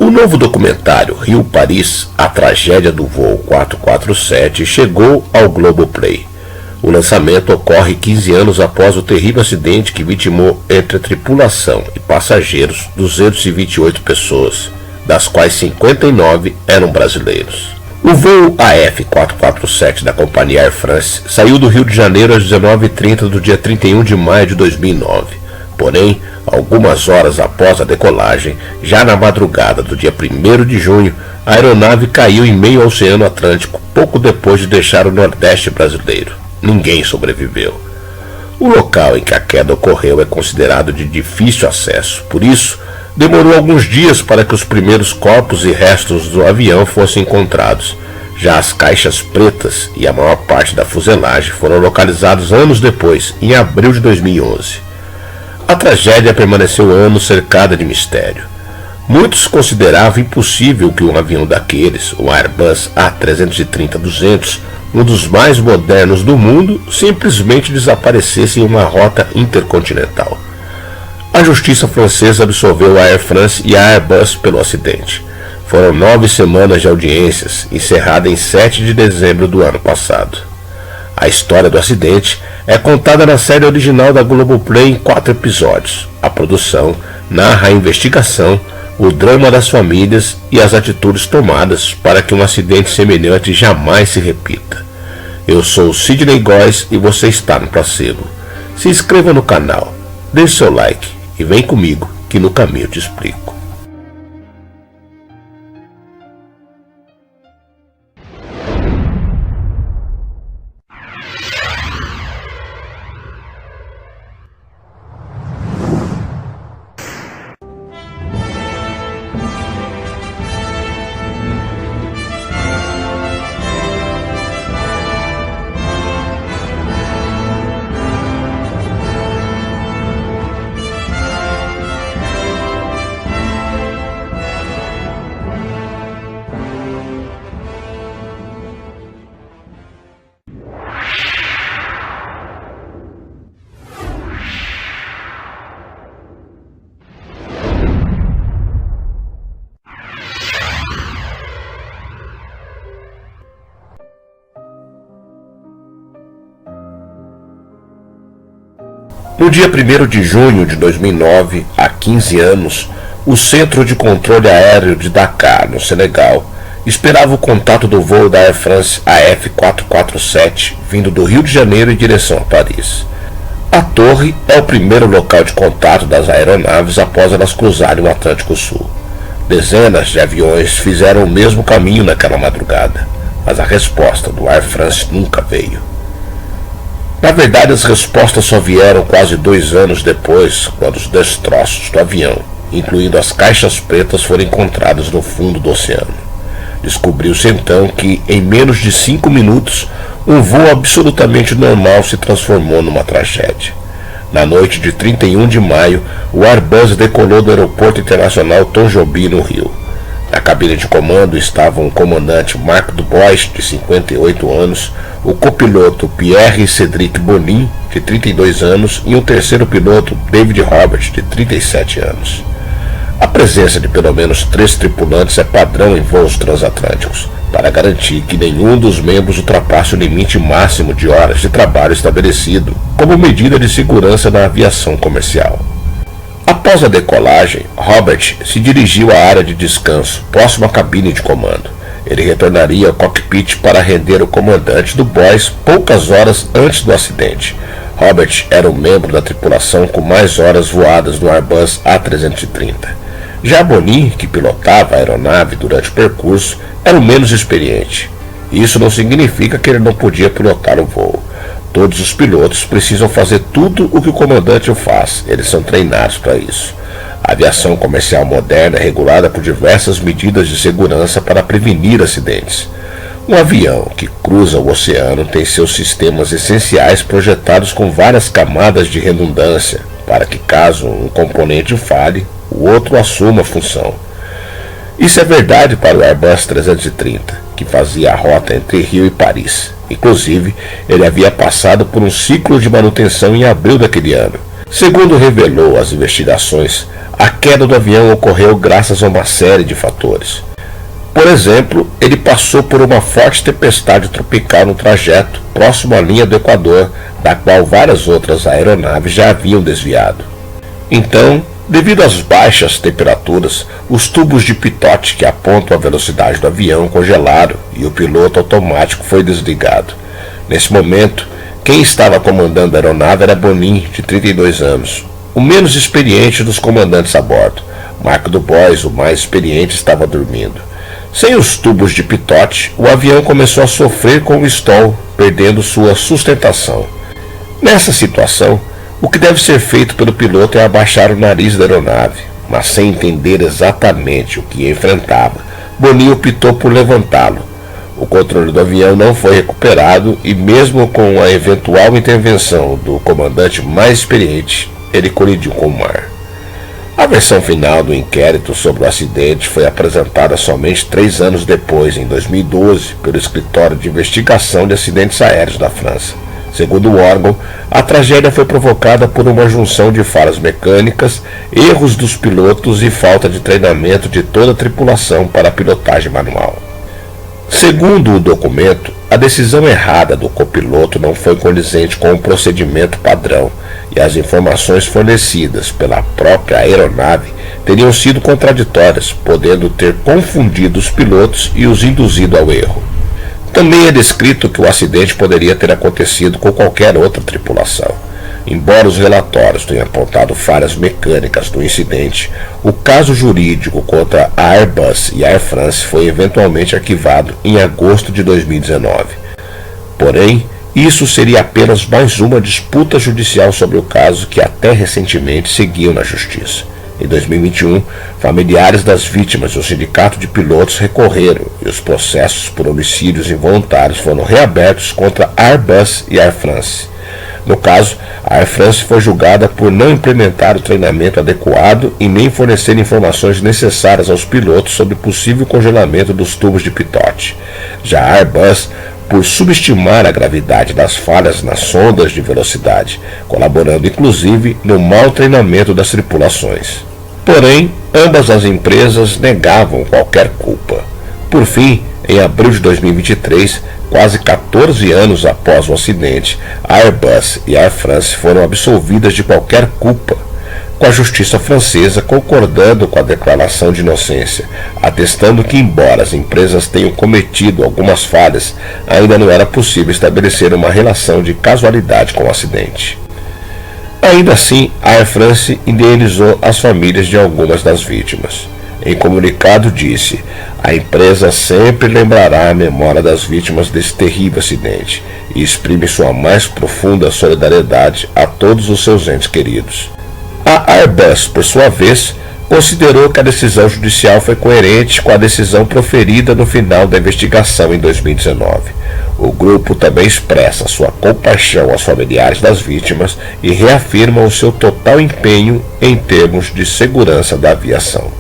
O novo documentário Rio-Paris, a tragédia do voo 447, chegou ao Globoplay. O lançamento ocorre 15 anos após o terrível acidente que vitimou entre a tripulação e passageiros 228 pessoas, das quais 59 eram brasileiros. O voo AF447 da companhia Air France saiu do Rio de Janeiro às 19h30 do dia 31 de maio de 2009. Porém, algumas horas após a decolagem, já na madrugada do dia 1º de junho, a aeronave caiu em meio ao Oceano Atlântico pouco depois de deixar o Nordeste brasileiro. Ninguém sobreviveu. O local em que a queda ocorreu é considerado de difícil acesso, por isso, demorou alguns dias para que os primeiros corpos e restos do avião fossem encontrados. Já as caixas pretas e a maior parte da fuselagem foram localizados anos depois, em abril de 2011. A tragédia permaneceu anos cercada de mistério. Muitos consideravam impossível que um avião daqueles, o Airbus A330-200, um dos mais modernos do mundo, simplesmente desaparecesse em uma rota intercontinental. A justiça francesa absolveu a Air France e a Airbus pelo acidente. Foram 9 semanas de audiências, encerrada em 7 de dezembro do ano passado. A história do acidente é contada na série original da Globoplay em 4 episódios. A produção narra a investigação, o drama das famílias e as atitudes tomadas para que um acidente semelhante jamais se repita. Eu sou Sidney Góes e você está no Placebo. Se inscreva no canal, deixe seu like e vem comigo que no caminho te explico. No dia 1º de junho de 2009, há 15 anos, o Centro de Controle Aéreo de Dakar, no Senegal, esperava o contato do voo da Air France AF447, vindo do Rio de Janeiro em direção a Paris. A torre é o primeiro local de contato das aeronaves após elas cruzarem o Atlântico Sul. Dezenas de aviões fizeram o mesmo caminho naquela madrugada, mas a resposta do Air France nunca veio. Na verdade, as respostas só vieram quase 2 anos depois, quando os destroços do avião, incluindo as caixas pretas, foram encontrados no fundo do oceano. Descobriu-se então que, em menos de 5 minutos, um voo absolutamente normal se transformou numa tragédia. Na noite de 31 de maio, o Airbus decolou do Aeroporto Internacional Tom Jobim, no Rio. Na cabine de comando estavam o comandante Marc Dubois, de 58 anos, o copiloto Pierre-Cédric Bonin, de 32 anos, e um terceiro piloto, David Robert, de 37 anos. A presença de pelo menos 3 tripulantes é padrão em voos transatlânticos, para garantir que nenhum dos membros ultrapasse o limite máximo de horas de trabalho estabelecido como medida de segurança na aviação comercial. Após a decolagem, Robert se dirigiu à área de descanso, próximo à cabine de comando. Ele retornaria ao cockpit para render o comandante Dubois poucas horas antes do acidente. Robert era o membro da tripulação com mais horas voadas no Airbus A330. Já Bonin, que pilotava a aeronave durante o percurso, era o menos experiente. Isso não significa que ele não podia pilotar o voo. Todos os pilotos precisam fazer tudo o que o comandante faz, eles são treinados para isso. A aviação comercial moderna é regulada por diversas medidas de segurança para prevenir acidentes. Um avião que cruza o oceano tem seus sistemas essenciais projetados com várias camadas de redundância, para que caso um componente falhe, o outro assuma a função. Isso é verdade para o Airbus 330, que fazia a rota entre Rio e Paris. Inclusive, ele havia passado por um ciclo de manutenção em abril daquele ano. Segundo revelou as investigações, a queda do avião ocorreu graças a uma série de fatores. Por exemplo, ele passou por uma forte tempestade tropical no trajeto próximo à linha do Equador, da qual várias outras aeronaves já haviam desviado. Então, devido às baixas temperaturas, os tubos de pitot que apontam a velocidade do avião congelaram e o piloto automático foi desligado. Nesse momento, quem estava comandando a aeronave era Bonin, de 32 anos, o menos experiente dos comandantes a bordo. Marco Dubois, o mais experiente, estava dormindo. Sem os tubos de pitot, o avião começou a sofrer com o stall, perdendo sua sustentação. Nessa situação, o que deve ser feito pelo piloto é abaixar o nariz da aeronave, mas sem entender exatamente o que enfrentava, Bonin optou por levantá-lo. O controle do avião não foi recuperado e, mesmo com a eventual intervenção do comandante mais experiente, ele colidiu com o mar. A versão final do inquérito sobre o acidente foi apresentada somente 3 anos depois, em 2012, pelo Escritório de Investigação de Acidentes Aéreos da França. Segundo o órgão, a tragédia foi provocada por uma junção de falhas mecânicas, erros dos pilotos e falta de treinamento de toda a tripulação para a pilotagem manual. Segundo o documento, a decisão errada do copiloto não foi condizente com o procedimento padrão e as informações fornecidas pela própria aeronave teriam sido contraditórias, podendo ter confundido os pilotos e os induzido ao erro. Também é descrito que o acidente poderia ter acontecido com qualquer outra tripulação. Embora os relatórios tenham apontado falhas mecânicas do incidente, o caso jurídico contra a Airbus e a Air France foi eventualmente arquivado em agosto de 2019. Porém, isso seria apenas mais uma disputa judicial sobre o caso que até recentemente seguiu na justiça. Em 2021, familiares das vítimas e o sindicato de pilotos recorreram e os processos por homicídios involuntários foram reabertos contra a Airbus e a Air France. No caso, a Air France foi julgada por não implementar o treinamento adequado e nem fornecer informações necessárias aos pilotos sobre possível congelamento dos tubos de pitot. Já a Airbus, por subestimar a gravidade das falhas nas sondas de velocidade, colaborando inclusive no mau treinamento das tripulações. Porém, ambas as empresas negavam qualquer culpa. Por fim, em abril de 2023, quase 14 anos após o acidente, a Airbus e a Air France foram absolvidas de qualquer culpa, com a justiça francesa concordando com a declaração de inocência, atestando que, embora as empresas tenham cometido algumas falhas, ainda não era possível estabelecer uma relação de casualidade com o acidente. Ainda assim, a Air France indenizou as famílias de algumas das vítimas. Em comunicado disse: a empresa sempre lembrará a memória das vítimas desse terrível acidente e exprime sua mais profunda solidariedade a todos os seus entes queridos. A Airbus, por sua vez, considerou que a decisão judicial foi coerente com a decisão proferida no final da investigação em 2019. O grupo também expressa sua compaixão aos familiares das vítimas e reafirma o seu total empenho em termos de segurança da aviação.